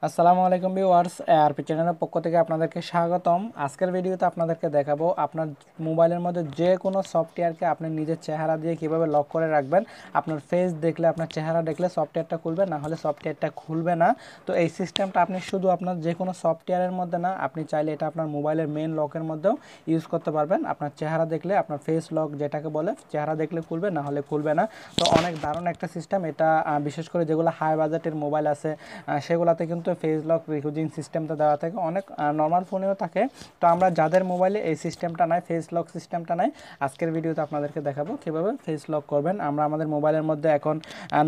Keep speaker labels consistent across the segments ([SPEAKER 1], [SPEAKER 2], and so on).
[SPEAKER 1] আসসালামু আলাইকুম viewers, RP চ্যানেলের পক্ষ থেকে আপনাদেরকে স্বাগতম। আজকের ভিডিওতে আপনাদেরকে দেখাবো আপনার মোবাইলের মধ্যে যে কোনো সফটওয়্যারকে আপনি নিজের চেহারা দিয়ে কিভাবে লক করে রাখবেন। আপনার ফেস দেখলে, আপনার চেহারা দেখলে সফটওয়্যারটা খুলবে, না হলে সফটওয়্যারটা খুলবে না। তো এই সিস্টেমটা আপনি শুধু আপনার যে কোনো সফটওয়্যারের মধ্যে না, আপনি চাইলে এটা আপনার মোবাইলের মেন লকের মধ্যেও ইউজ করতে পারবেন। আপনার চেহারা দেখলে, আপনার ফেস লক যেটাকে বলে, চেহারা দেখলে খুলবে, না হলে খুলবে না। তো অনেক দারুণ একটা সিস্টেম এটা। বিশেষ করে যেগুলো হাই বাজেটের মোবাইল আছে সেগুলোতে কিন্তু FaceLock রিকোজিং সিস্টেমটা দেওয়া থাকে, অনেক নর্মাল ফোনেও থাকে। তো আমরা যাদের মোবাইলে এই সিস্টেমটা নাই, FaceLock সিস্টেমটা নাই, আজকের ভিডিওতে আপনাদেরকে দেখাবো কীভাবে FaceLock করবেন। আমরা আমাদের মোবাইলের মধ্যে এখন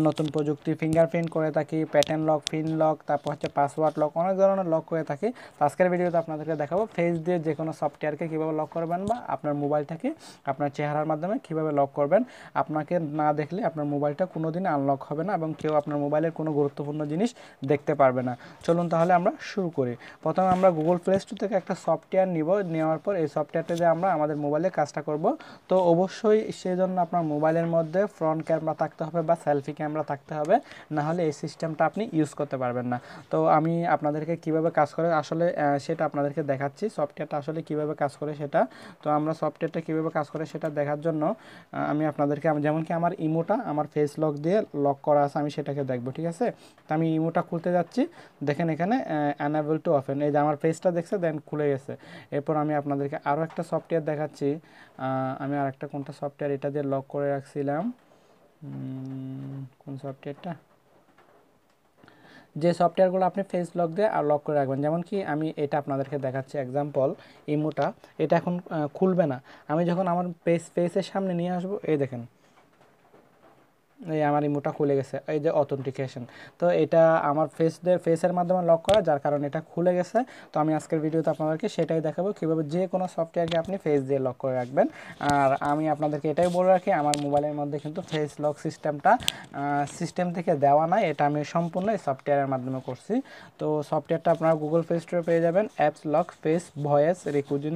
[SPEAKER 1] নতুন প্রযুক্তি ফিঙ্গারপ্রিন্ট করে থাকি, প্যাটার্ন লক, পিন লক, তারপর হচ্ছে পাসওয়ার্ড লক, অনেক ধরনের লক করে থাকি। তো আজকের ভিডিওতে আপনাদেরকে দেখাবো ফেস দিয়ে যে কোনো সফটওয়্যারকে কীভাবে লক করবেন, বা আপনার মোবাইলটাকে আপনার চেহারার মাধ্যমে কীভাবে লক করবেন। আপনাকে না দেখলে আপনার মোবাইলটা কোনোদিন আনলক হবে না, এবং কেউ আপনার মোবাইলের কোনো গুরুত্বপূর্ণ জিনিস দেখতে পারবে না। চলুন তাহলে আমরা শুরু করি। প্রথমে আমরা গুগল প্লে স্টোর থেকে একটা সফটওয়্যার নিব, নেওয়ার পর এই সফটওয়্যারটা দিয়ে আমরা আমাদের মোবাইলে কাজটা করব। তো অবশ্যই সেই জন্য আপনার মোবাইলের মধ্যে ফ্রন্ট ক্যামেরা থাকতে হবে বা সেলফি ক্যামেরা থাকতে হবে, না হলে এই সিস্টেমটা আপনি ইউজ করতে পারবেন না। তো আমি আপনাদেরকে কিভাবে কাজ করে আসলে সেটা আপনাদেরকে দেখাচ্ছি, সফটওয়্যারটা আসলে কিভাবে কাজ করে সেটা। তো আমরা সফটওয়্যারটা কিভাবে কাজ করে সেটা দেখার জন্য আমি আপনাদেরকে, যেমন কি আমার ইমোটা আমার ফেস লক দিয়ে লক করা আছে, আমি সেটাকে দেখবো, ঠিক আছে। তো আমি ইমোটা খুলতে যাচ্ছি, দেখেন এখানে অ্যানাবল টু ওপেন, এই যে আমার পেজটা দেখছে, দেন খুলে গেছে। এরপর আমি আপনাদেরকে আরও একটা সফটওয়্যার দেখাচ্ছি। আমি আর একটা কোনটা সফটওয়্যার এটা দিয়ে লক করে রাখছিলাম, কোন সফটওয়্যারটা, যে সফটওয়্যারগুলো আপনি ফেস লক দিয়ে আর লক করে রাখবেন। যেমন কি আমি এটা আপনাদেরকে দেখাচ্ছি এক্সাম্পল, ইমোটা এটা এখন খুলবে না। আমি যখন আমার ফেসের সামনে নিয়ে আসবো, এই দেখেন এই আমার ইমোটা খুলে গেছে, এই যে অথেন্টিকেশন। তো এটা আমার ফেসের মাধ্যমে লক করা, যার কারণে এটা খুলে গেছে। তো আমি আজকের ভিডিওতে আপনাদেরকে সেটাই দেখাবো কীভাবে যে কোনো সফটওয়্যারকে আপনি ফেস দিয়ে লক করে রাখবেন। আর আমি আপনাদেরকে এটাই বলে রাখি, আমার মোবাইলের মধ্যে কিন্তু ফেস লক সিস্টেমটা সিস্টেম থেকে দেওয়া নাই, এটা আমি সম্পূর্ণ এই সফটওয়্যারের মাধ্যমে করছি। তো সফটওয়্যারটা আপনারা গুগল প্লে স্টোরে পেয়ে যাবেন, অ্যাপস লক ফেস ভয়েস রিকোজিং,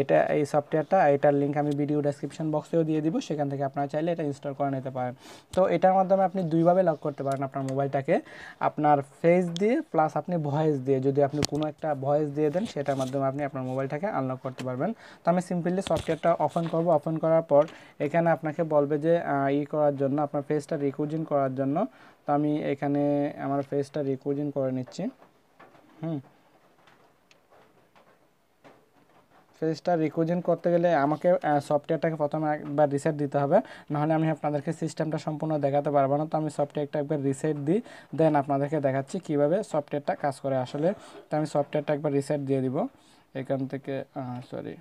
[SPEAKER 1] এটা এই সফটওয়্যারটা, এটার লিঙ্ক আমি ভিডিও ডেসক্রিপশন বক্সেও দিয়ে দিব, সেখান থেকে আপনারা চাইলে এটা ইনস্টল করে নিতে পারেন। তো এটার মাধ্যমে আপনি দুইভাবে লক করতে পারেন আপনার মোবাইলটাকে, আপনার ফেস দিয়ে প্লাস আপনি ভয়েস দিয়ে, যদি আপনি কোনো একটা ভয়েস দিয়ে দেন সেটার মাধ্যমে আপনি আপনার মোবাইলটাকে আনলক করতে পারবেন। তো আমি সিম্পলি সফটওয়্যারটা ওপেন করব, ওপেন করার পর এখানে আপনাকে বলবে যে করার জন্য, আপনার ফেসটা রিকোজিং করার জন্য। তো আমি এখানে আমার ফেসটা রিকোজিং করে নিচ্ছি। ফেসটা রিকোজিং করতে গেলে আমাকে সফটওয়্যারটাকে প্রথমে একবার রিসেট দিতে হবে, নাহলে আমি আপনাদেরকে সিস্টেমটা সম্পূর্ণ দেখাতে পারবো না। তো আমি সফটওয়্যারটা একবার রিসেট দিই, দেন আপনাদেরকে দেখাচ্ছি কিভাবে সফটওয়্যারটা কাজ করে আসলে। তো আমি সফটওয়্যারটা একবার রিসেট দিয়ে দিব এখান থেকে, সরি,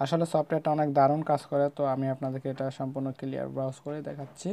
[SPEAKER 1] আসলে সফটওয়্যারটা অনেক দারুণ কাজ করে। তো আমি আপনাদেরকে এটা সম্পূর্ণ ক্লিয়ার ব্রাউজ করে দেখাচ্ছি,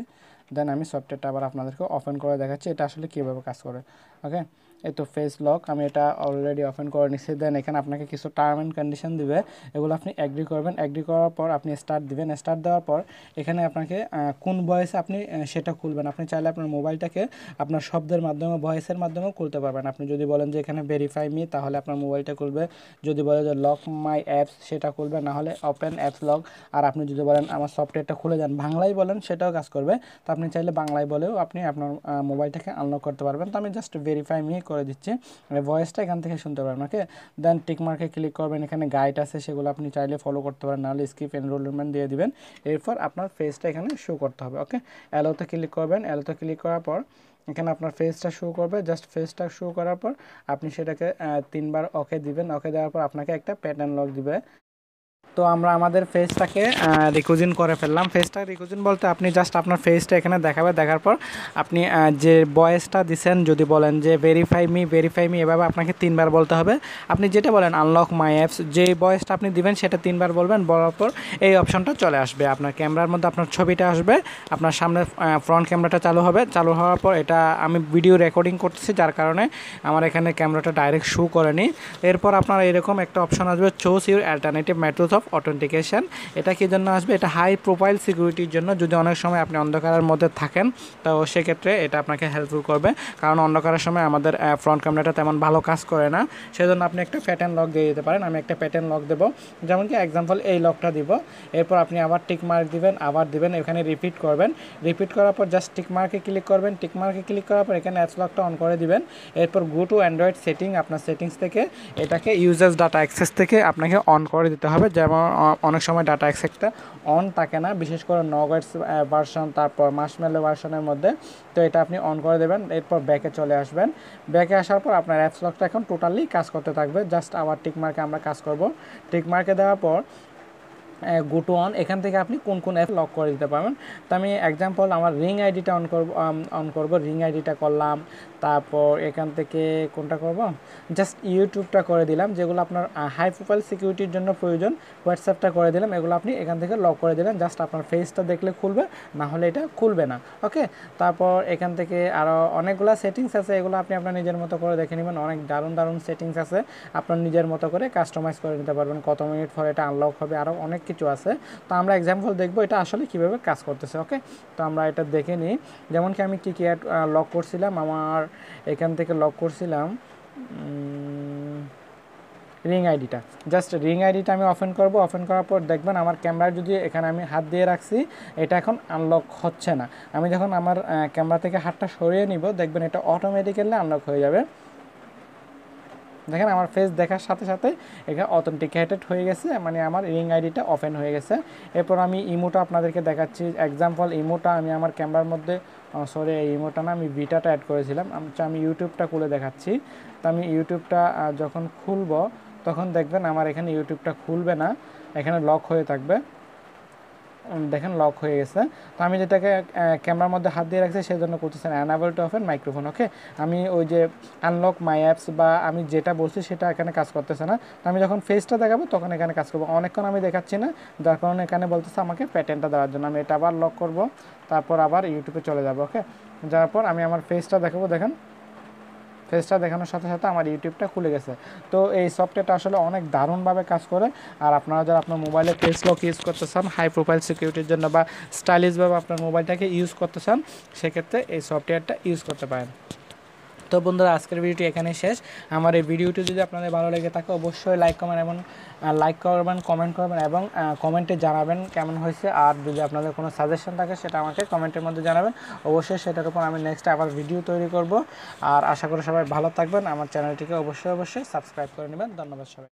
[SPEAKER 1] দেন আমি সফটওয়্যারটা আবার আপনাদেরকে ওপেন করে দেখাচ্ছি এটা আসলে কীভাবে কাজ করে। ওকে, এই তো ফেস লক আমি এটা অলরেডি ওপেন করে নিচ্ছি। দেন এখানে আপনাকে কিছু টার্ম অ্যান্ড কন্ডিশন দিবে, এগুলো আপনি অ্যাগ্রি করবেন। অ্যাগ্রি করার পর আপনি স্টার্ট দিবেন। স্টার্ট দেওয়ার পর এখানে আপনাকে কোন ভয়েসে আপনি সেটা খুলবেন। আপনি চাইলে আপনার মোবাইলটাকে আপনার শব্দের মাধ্যমে, ভয়েসের মাধ্যমেও খুলতে পারবেন। আপনি যদি বলেন যে এখানে ভেরিফাই মি, তাহলে আপনার মোবাইলটা খুলবে। যদি বলে যে লক মাই অ্যাপস, সেটা খুলবে, না হলে ওপেন অ্যাপস লক। আর আপনি যদি বলেন আমার সফটওয়্যারটা খুলে যান, বাংলায় বলেন, সেটাও কাজ করবে। তো আপনি চাইলে বাংলায় বলেও আপনি আপনার মোবাইলটাকে আনলক করতে পারবেন। তো আমি জাস্ট ভেরিফাই মি করে দিচ্ছি, ভয়েসটা এখান থেকে শুনতে পারবেন। ওকে, দেন টিক মার্কে ক্লিক করবেন। এখানে গাইড আছে, সেগুলো আপনি চাইলে ফলো করতে পারেন, নাহলে স্কিপ এনরোলমেন্ট দিয়ে দিবেন। এরপর আপনার ফেসটা এখানে শো করতে হবে। ওকে, অ্যালোতে ক্লিক করবেন। অ্যালোতে ক্লিক করার পর এখানে আপনার ফেসটা শো করবে। জাস্ট ফেসটা শো করার পর আপনি সেটাকে 3বার ওকে দিবেন। ওকে দেওয়ার পর আপনাকে একটা প্যাটার্ন লক দিবে। তো আমরা আমাদের ফেসটাকে রিকোজিন করে ফেললাম। ফেসটা রিকোজিন বলতে আপনি জাস্ট আপনার ফেসটা এখানে দেখাবে, দেখার পর আপনি যে ভয়েসটা দিচ্ছেন, যদি বলেন যে ভেরিফাই মি, এভাবে আপনাকে 3বার বলতে হবে। আপনি যেটা বলেন আনলক মাই অ্যাপস, যে ভয়েসটা আপনি দিবেন সেটা 3বার বলবেন। বলার পর এই অপশনটা চলে আসবে, আপনার ক্যামেরার মধ্যে আপনার ছবিটা আসবে, আপনার সামনে ফ্রন্ট ক্যামেরাটা চালু হবে। চালু হওয়ার পর এটা আমি ভিডিও রেকর্ডিং করতেছি, যার কারণে আমার এখানে ক্যামেরাটা ডাইরেক্ট শো করেনি। এরপর আপনার এরকম একটা অপশন আসবে, choose your alternative method of authentication. এটা কী জন্য আসবে? এটা হাই প্রোফাইল সিকিউরিটির জন্য। যদি অনেক সময় আপনি অন্ধকারের মধ্যে থাকেন তো সেক্ষেত্রে এটা আপনাকে হেল্পফুল করবে, কারণ অন্ধকারের সময় আমাদের ফ্রন্ট ক্যামেরাটা তেমন ভালো কাজ করে না। সেজন্য আপনি একটা প্যাটার্ন লক দিয়ে দিতে পারেন। আমি একটা প্যাটার্ন লক দেবো, যেমন কি এক্সাম্পল এই লকটা দিব। এরপর আপনি আবার টিক মার্ক দিবেন, আবার দিবেন, এখানে রিপিট করবেন। রিপিট করার পর জাস্ট টিক মার্কে ক্লিক করবেন। টিক মার্কে ক্লিক করার পর এখানে FaceLockটা অন করে দিবেন। এরপর গো টু অ্যান্ড্রয়েড সেটিং, আপনার সেটিংস থেকে এটাকে ইউজার্স ডাটা অ্যাক্সেস থেকে আপনাকে অন করে দিতে হবে। যেমন অনেক সময় ডাটা অ্যাক্সেসটা অন থাকে না, বিশেষ করে নগেটস ভার্সন, তারপর মার্শমেলো ভার্সনের মধ্যে। তো এটা আপনি অন করে দেবেন। এরপর ব্যাকে চলে আসবেন। ব্যাকে আসার পর আপনার FaceLockটা এখন টোটালি কাজ করতে থাকবে। জাস্ট আবার টিক মার্কে আমরা কাজ করব। টিক মার্কে দেওয়ার পর গো টু অন, এখান থেকে আপনি কোন কোন অ্যাপ লক করে দিতে পারবেন। তো আমি এক্সাম্পল আমার রিং আইডিটা অন করব। রিং আইডিটা করলাম। তারপর এখান থেকে কোনটা করব, জাস্ট ইউটিউবটা করে দিলাম। যেগুলো আপনার হাই প্রোফাইল সিকিউরিটির জন্য প্রয়োজন, হোয়াটসঅ্যাপটা করে দিলাম। এগুলো আপনি এখান থেকে লক করে দিলেন। জাস্ট আপনার ফেসটা দেখলে খুলবে, না হলে এটা খুলবে না। ওকে, তারপর এখান থেকে আরও অনেকগুলো সেটিংস আছে, এগুলো আপনি আপনার নিজের মতো করে দেখে নেবেন। অনেক দারুণ দারুণ সেটিংস আছে, আপনার নিজের মতো করে কাস্টমাইজ করে নিতে পারবেন। কত মিনিট পরে এটা আনলক হবে, আরও অনেক কিছু আছে। তো আমরা এক্সাম্পল দেখবো এটা আসলে কীভাবে কাজ করতেছে। ওকে, তো আমরা এটা দেখে নিই। যেমন কি আমি কী কী অ্যাড লক করছিলাম, আমার এখান থেকে লক করছিলাম রিং আইডিটা। জাস্ট রিং আইডিটা আমি ওপেন করব। ওপেন করার পর দেখবেন আমার ক্যামেরা যদি এখানে আমি হাত দিয়ে রাখছি, এটা এখন আনলক হচ্ছে না। আমি যখন আমার ক্যামেরা থেকে হাতটা সরিয়ে নিব, দেখবেন এটা অটোমেটিক্যালি আনলক হয়ে যাবে। দেখেন আমার ফেস দেখার সাথে সাথে এখানে অথেন্টিকেটেড হয়ে গেছে, মানে আমার রিং আইডিটা ওপেন হয়ে গেছে। এরপর আমি ইমোটা আপনাদেরকে দেখাচ্ছি। এক্সাম্পল ইমোটা আমি আমার ক্যামেরার মধ্যে, সরি এই ইমোটা না, আমি বিটাটা অ্যাড করেছিলাম। আমি ইউটিউবটা খুলে দেখাচ্ছি। তো আমি ইউটিউবটা যখন খুলব তখন দেখবেন আমার এখানে ইউটিউবটা খুলবে না, এখানে লক হয়ে থাকবে। দেখেন লক হয়ে গেছে। তো আমি যেটাকে ক্যামেরার মধ্যে হাত দিয়ে রাখছি সেজন্য করতেছেন অ্যানাবল টু ওপেন মাইক্রোফোন। ওকে, আমি ওই যে আনলক মাই অ্যাপস বা আমি যেটা বলছি সেটা এখানে কাজ করতেছে না। তো আমি যখন ফেসটা দেখাবো তখন এখানে কাজ করবো। অনেকক্ষণ আমি দেখাচ্ছি না, যার কারণে এখানে বলতেছে আমাকে প্যাটার্নটা দেওয়ার জন্য। আমি এটা আবার লক করব, তারপর আবার ইউটিউবে চলে যাব। ওকে, যাওয়ার পর আমি আমার ফেসটা দেখাবো। দেখেন ফেসটা দেখানোর সাথে সাথে আমার ইউটিউবটা খুলে গেছে। তো এই সফটওয়্যারটা আসলে অনেক দারুণভাবে কাজ করে। আর আপনারা যারা আপনার মোবাইলে FaceLock ইউজ করতে চান হাই প্রোফাইল সিকিউরিটির জন্য বা স্টাইলিশভাবে আপনার মোবাইলটাকে ইউজ করতে চান, সেক্ষেত্রে এই সফটওয়্যারটা ইউজ করতে পারেন। তো বন্ধুরা, আজকের ভিডিওটি এখানেই শেষ। আমার এই ভিডিওটি যদি আপনাদের ভালো লেগে থাকে অবশ্যই লাইক করবেন, কমেন্ট করবেন এবং কমেন্টে জানাবেন কেমন হয়েছে। আর যদি আপনাদের কোনো সাজেশন থাকে সেটা আমাকে কমেন্টের মধ্যে জানাবেন। অবশ্যই সেটার উপর আমি নেক্সট আবার ভিডিও তৈরি করব। আর আশা করি সবাই ভালো থাকবেন। আমার চ্যানেলটিকে অবশ্যই সাবস্ক্রাইব করে নেবেন। ধন্যবাদ সবাই।